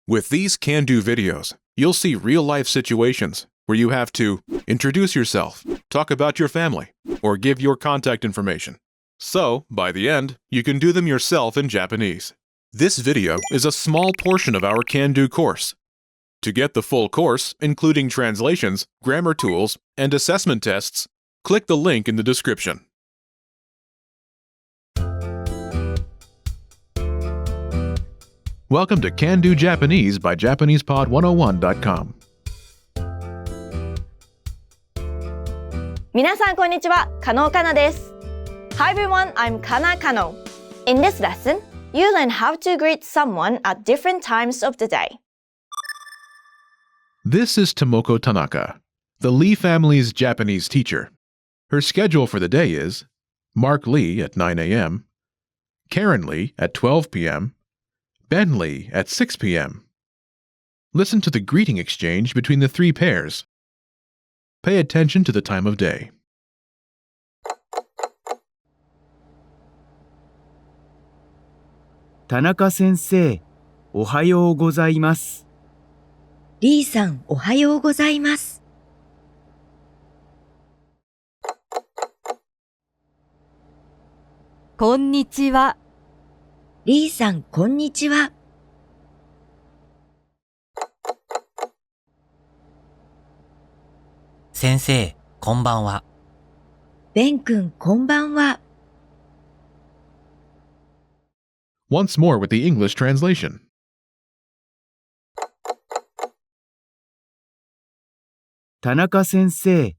With these can-do videos, you'll see real-life situations where you have to introduce yourself, talk about your family, or give your contact information. So, by the end, you can do them yourself in Japanese. This video is a small portion of our can-do course. To get the full course, including translations, grammar tools, and assessment tests, click the link in the description. Welcome to Can Do Japanese by JapanesePod101.com. 皆さんこんにちは、Kano Kana です。Hi everyone, I'm Kana Kano. In this lesson, you learn how to greet someone at different times of the day. This is Tomoko Tanaka, the Lee family's Japanese teacher. Her schedule for the day is Mark Lee at 9 a.m., Karen Lee at 12 p.m., Ben Lee at 6 p.m. Listen to the greeting exchange between the three pairs. Pay attention to the time of day. 田中先生、おはようございます。リーさん、おはようございます。こんにちは。リーさん、こんにちは。先生、こんばんは。ベン君、こんばんは。Once more with the English translation. 田中先生、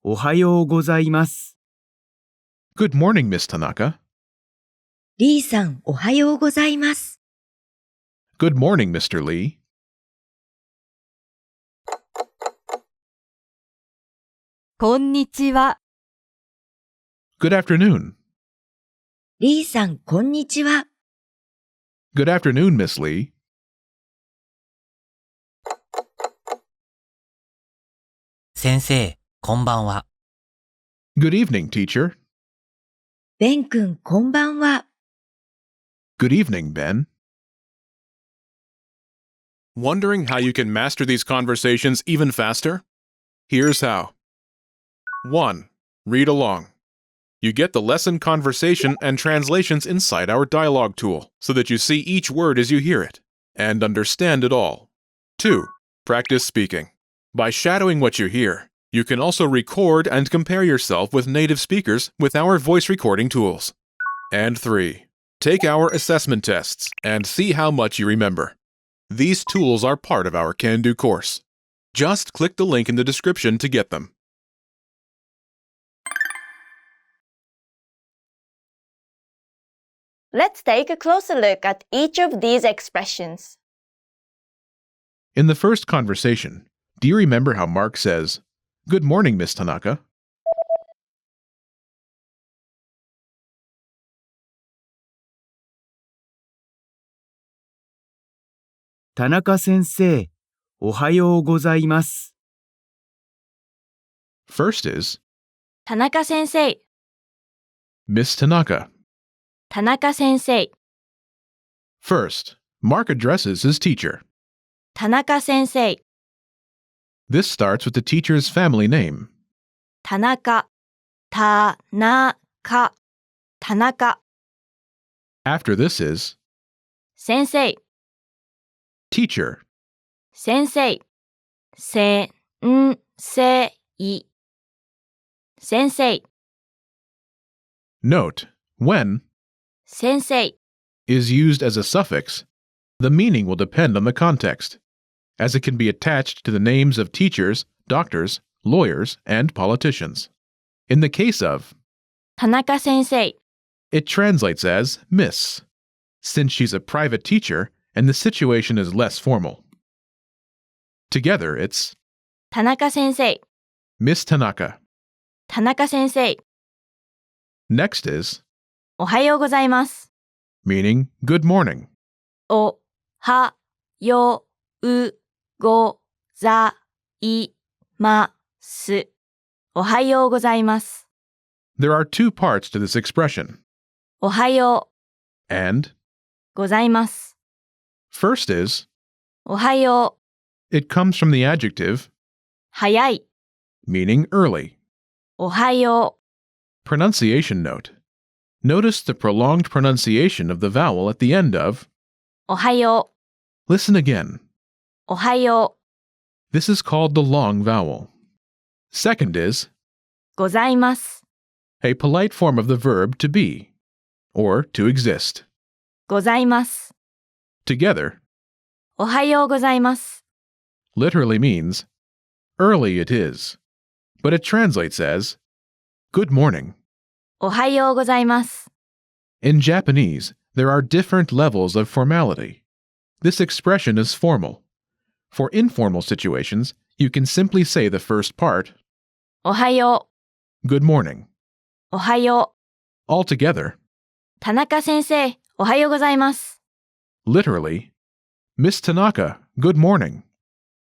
おはようございます。Good morning, Miss Tanaka. リーさん、おはようございます。Good morning, Mr. Lee. こんにちは。Good afternoon. リーさん、こんにちは。Good afternoon, Miss Lee. 先生、こんばんは。Good evening, teacher. ベン君、こんばんは。Good evening, Ben. Wondering how you can master these conversations even faster? Here's how. 1. Read along. You get the lesson conversation and translations inside our dialogue tool so that you see each word as you hear it and understand it all. 2. Practice speaking. By shadowing what you hear, you can also record and compare yourself with native speakers with our voice recording tools. And 3. Take our assessment tests and see how much you remember. These tools are part of our Can-Do course. Just click the link in the description to get them. Let's take a closer look at each of these expressions. In the first conversation, do you remember how Mark says, "Good morning, Miss Tanaka"? 田中先生、おはようございます。First is 田中先生、 Miss Tanaka. 田中先生、 First, Mark addresses his teacher. 田中先生、 This starts with the teacher's family name. 田中、田中、田中、 After this is 先生、 teacher. 先生、先生、先生、 Note, when 先生、 is used as a suffix, the meaning will depend on the context, as it can be attached to the names of teachers, doctors, lawyers, and politicians. In the case of 田中先生、 it translates as Miss, since she's a private teacher and the situation is less formal. Together, it's 田中先生、 Miss Tanaka. 田中先生、 Next is おはようございます。 meaning good morning. おはようございます。おはようございます。 There are two parts to this expression. おはよ And うございます。 first is おはよう。 It comes from the adjective 早い。 meaning early. おはよ Pronunciation note. Notice the prolonged pronunciation of the vowel at the end of. う。おはよ Listen again. う。おはよ This is called the long vowel. Second is う。ございます。 a polite form of the verb to be, or to exist. ございます。 Together, おはようございます。 literally means early it is, but it translates as good morning. おはようございます。 In Japanese, there are different levels of formality. This expression is formal. For informal situations, you can simply say the first part, おはよ good morning. う。おはよう。 Altogether, 田中先生、おはようございます。 literally, Miss Tanaka, good morning.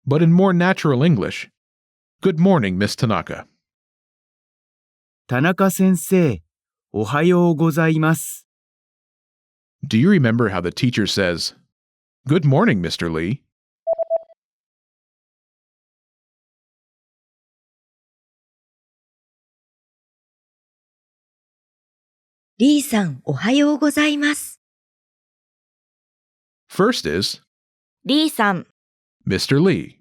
But in more natural English, good morning, Miss Tanaka. 田中先生、おはようございます。 Do you remember how the teacher says, good morning, Mr. Lee? リーさん、おはようございます。 First is リーさん、 Mr. Lee.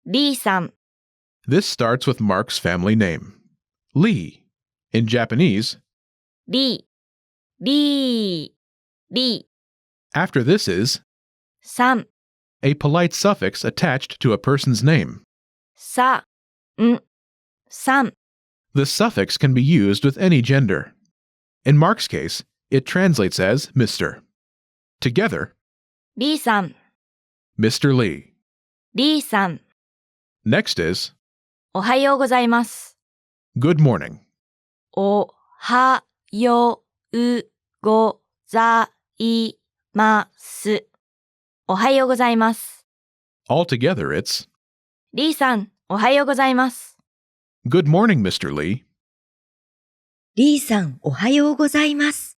リーさん。 This starts with Mark's family name, Lee. In Japanese, リー、リー、リー。 after this is さん、 a polite suffix attached to a person's name. さ、ん、さん。 The suffix can be used with any gender. In Mark's case, it translates as Mr. Together, リーさん、 Mr. Lee. リーさん。 Next is おはようございます。 good morning. おはようございます。おはようございます。 Altogether, it's リーさん、おはようございます。 good morning, Mr. Lee. リーさん、おはようございます。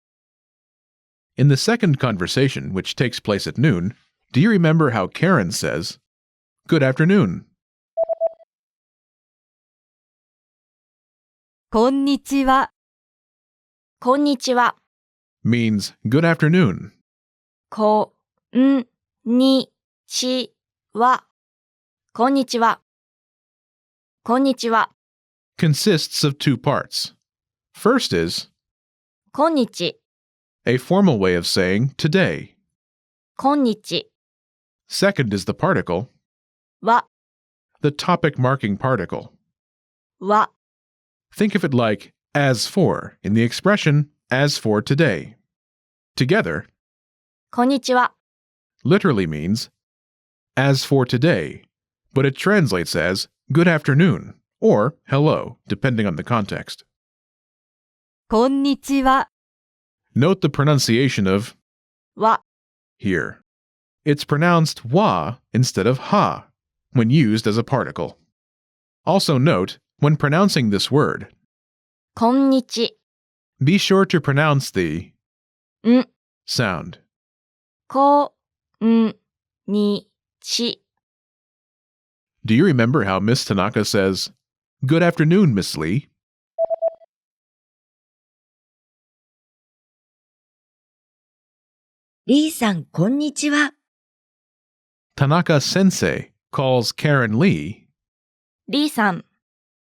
In the second conversation, which takes place at noon, do you remember how Karen says, good afternoon? こんにちは。こんにちは。 means good afternoon. こんにちは。こんにちは。こんにちは。 Consists of two parts. First is こんにち。 a formal way of saying today. こんにち Second is the particle, は、 the topic marking particle. は、 Think of it like as for in the expression as for today. Together こんにちは。 literally means as for today, but it translates as good afternoon or hello, depending on the context. こんにちは。 Note the pronunciation of は、 here. It's pronounced wa instead of ha when used as a particle. Also note, when pronouncing this word, こんにち、 be sure to pronounce the ん、 sound. こんにち。 Do you remember how Miss Tanaka says, good afternoon, Miss Lee? リーさん、こんにちは。 Tanaka Sensei calls Karen Lee. リーさん、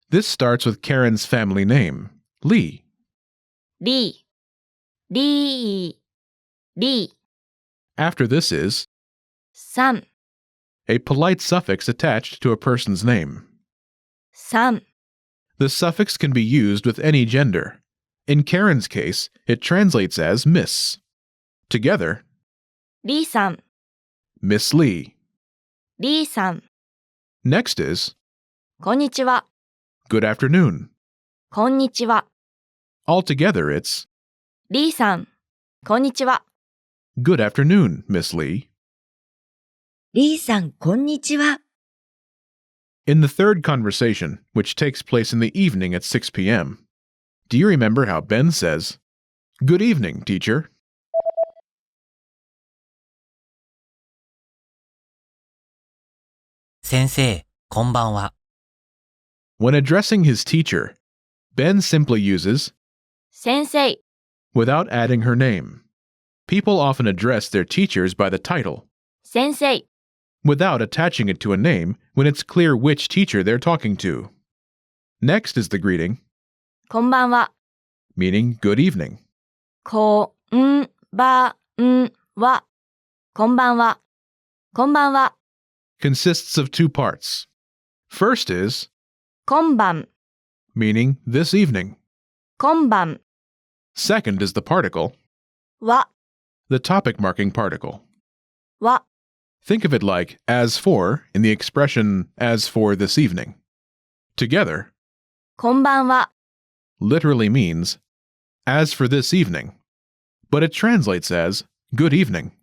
This starts with Karen's family name, Lee. リー、リー、リー。 After this is さん、 a polite suffix attached to a person's name. さん。 The suffix can be used with any gender. In Karen's case, it translates as Miss. Together, リーさん、 Miss Lee. リーさん。 Next is こんにちは。 good afternoon. こんにちは。 Altogether, it's リーさん、こんにちは。 good afternoon, Miss Lee. リーさん、こんにちは。 In the third conversation, which takes place in the evening at 6 p.m., do you remember how Ben says, good evening, teacher? 先生、こんばんは。 When addressing his teacher, Ben simply uses 先生、 without adding her name. People often address their teachers by the title, 先生、 without attaching it to a name when it's clear which teacher they're talking to. Next is the greeting, こんばんは。 meaning good evening. こんばんは。こんばんは。こんばんは。 Consists of two parts. First is 今晩、 meaning this evening. 今晩 Second is the particle, は、 the topic marking particle. は、 Think of it like as for in the expression as for this evening. Together, こんばんは。 literally means as for this evening, but it translates as good evening.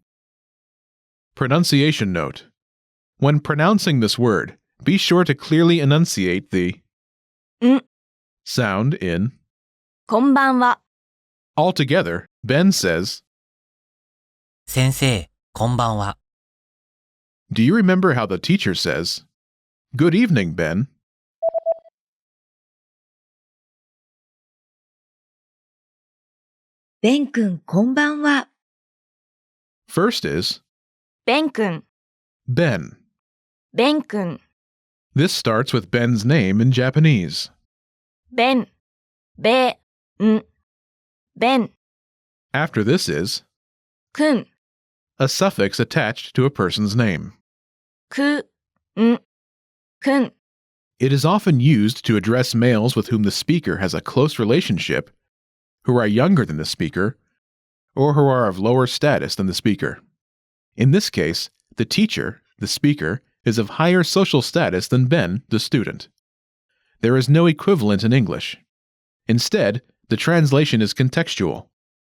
Pronunciation note. When pronouncing this word, be sure to clearly enunciate the ん sound in. こんばんは。 Altogether, Ben says, 先生、こんばんは。 Do you remember how the teacher says, Good evening, Ben? ベン君こんばんは。First is ベン君、 Ben. ベン君、 This starts with Ben's name in Japanese. ベン、べん、ベン、 After this is くん、 a suffix attached to a person's name. く、ん、くん、 It is often used to address males with whom the speaker has a close relationship, who are younger than the speaker, or who are of lower status than the speaker. In this case, the teacher, the speaker, is of higher social status than Ben, the student. There is no equivalent in English. Instead, the translation is contextual.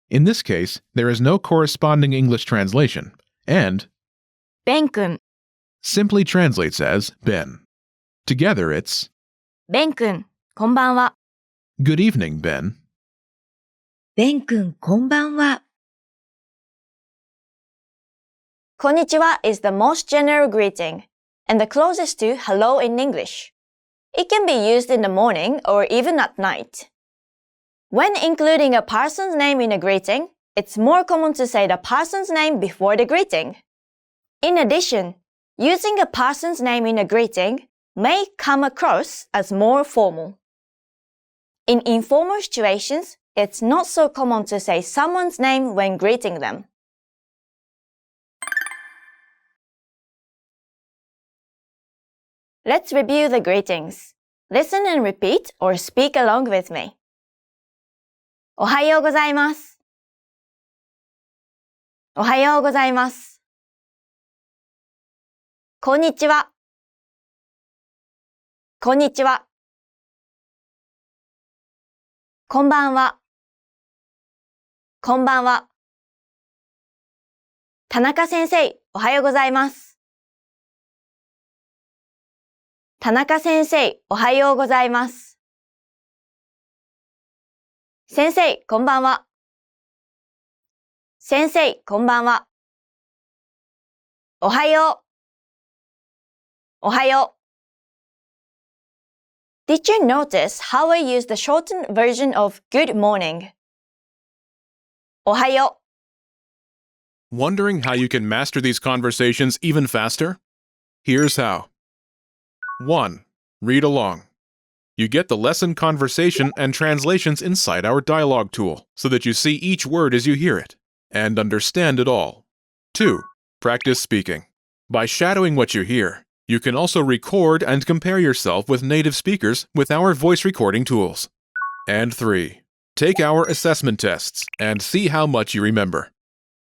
In this case, there is no corresponding English translation, and ベン君、 simply translates as Ben. Together it's ベン君、こんばんは。 Good evening, Ben. ベン君こんばんは。こんにちは is the most general greeting and the closest to hello in English. It can be used in the morning or even at night. When including a person's name in a greeting, it's more common to say the person's name before the greeting. In addition, using a person's name in a greeting may come across as more formal. In informal situations, it's not so common to say someone's name when greeting them. Let's review the greetings. Listen and repeat or speak along with me. おはようございます。おはようございます。こんにちは。こんにちは。こんばんは。こんばんは。田中先生、おはようございます。田中先生、おはようございます。先生、こんばんは。先生、こんばんは。おはよう。おはよう。Did you notice how I used the shortened version of good morning? おはよう。 Wondering how you can master these conversations even faster? Here's how. 1. Read along. You get the lesson conversation and translations inside our dialogue tool so that you see each word as you hear it and understand it all. 2. Practice speaking. By shadowing what you hear, you can also record and compare yourself with native speakers with our voice recording tools. And 3. Take our assessment tests and see how much you remember.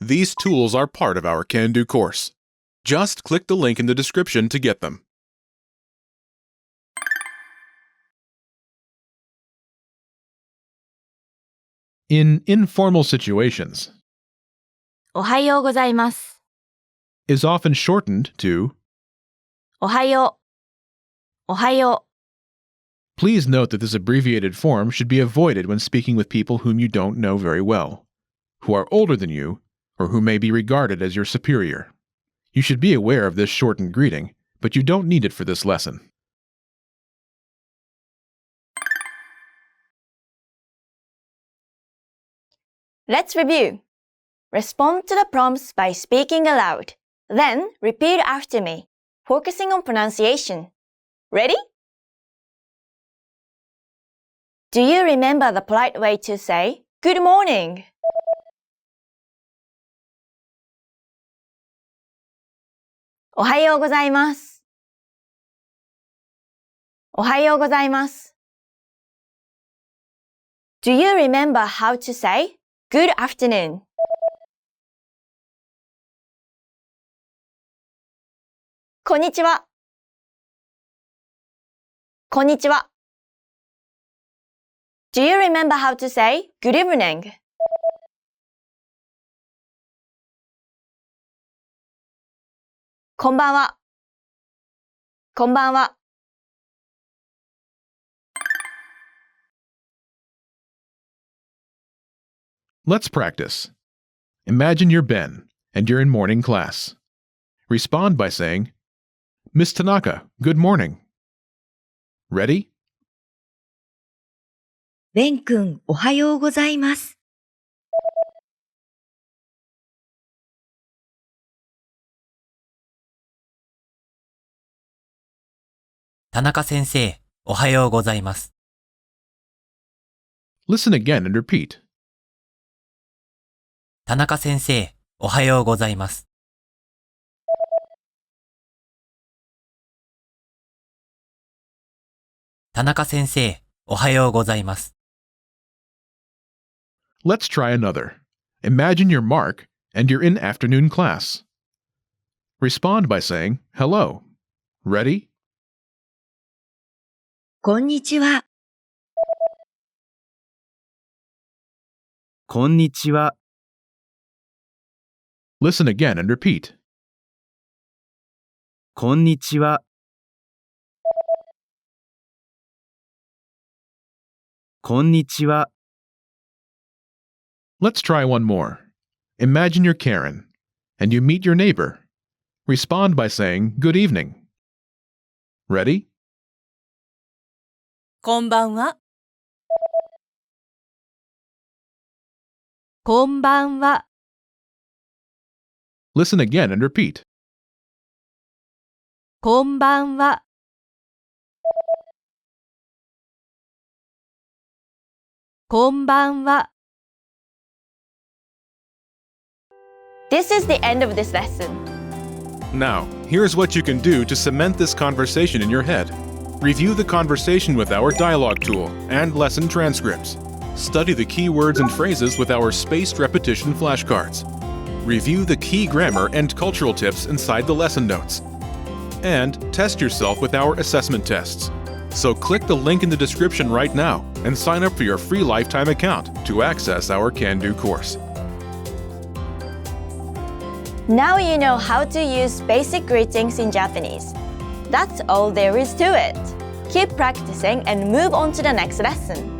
These tools are part of our Can-Do course. Just click the link in the description to get them. In informal situations, おはようございます。 is often shortened to おはよう。おはよ Please note that this abbreviated form should be avoided when speaking with people whom you don't know very well, who are older than you, or who may be regarded as your superior. You should be aware of this shortened greeting but you don't need it for this lesson. Let's review. Respond to the prompts by speaking aloud. Then repeat after me, focusing on pronunciation. Ready? Do you remember the polite way to say, Good morning? Ohayou gozaimasu. Ohayou gozaimasu. Do you remember how to say, Good afternoon? Konnichiwa. Konnichiwa. Do you remember how to say, Good evening? Konbanwa. Konbanwa. Let's practice. Imagine you're Ben, and you're in morning class. Respond by saying, Miss Tanaka, good morning. Ready? ベン君、おはようございます。田中先生、おはようございます。Listen again and repeat. 田中先生、おはようございます。田中先生、おはようございます。Let's try another. Imagine you're Mark, and you're in afternoon class. Respond by saying, Hello. Ready? こんにちは。こんにちは。Listen again and repeat. こんにちは。こんにちは。Let's try one more. Imagine you're Karen, and you meet your neighbor. Respond by saying, Good evening. Ready? こんばんは。こんばんは。Listen again and repeat. こんばんは。こんばんは。This is the end of this lesson. Now, here's what you can do to cement this conversation in your head. Review the conversation with our dialogue tool and lesson transcripts. Study the key words and phrases with our spaced repetition flashcards. Review the key grammar and cultural tips inside the lesson notes. And test yourself with our assessment tests. So click the link in the description right now and sign up for your free lifetime account to access our Can-Do course. Now you know how to use basic greetings in Japanese. That's all there is to it. Keep practicing and move on to the next lesson.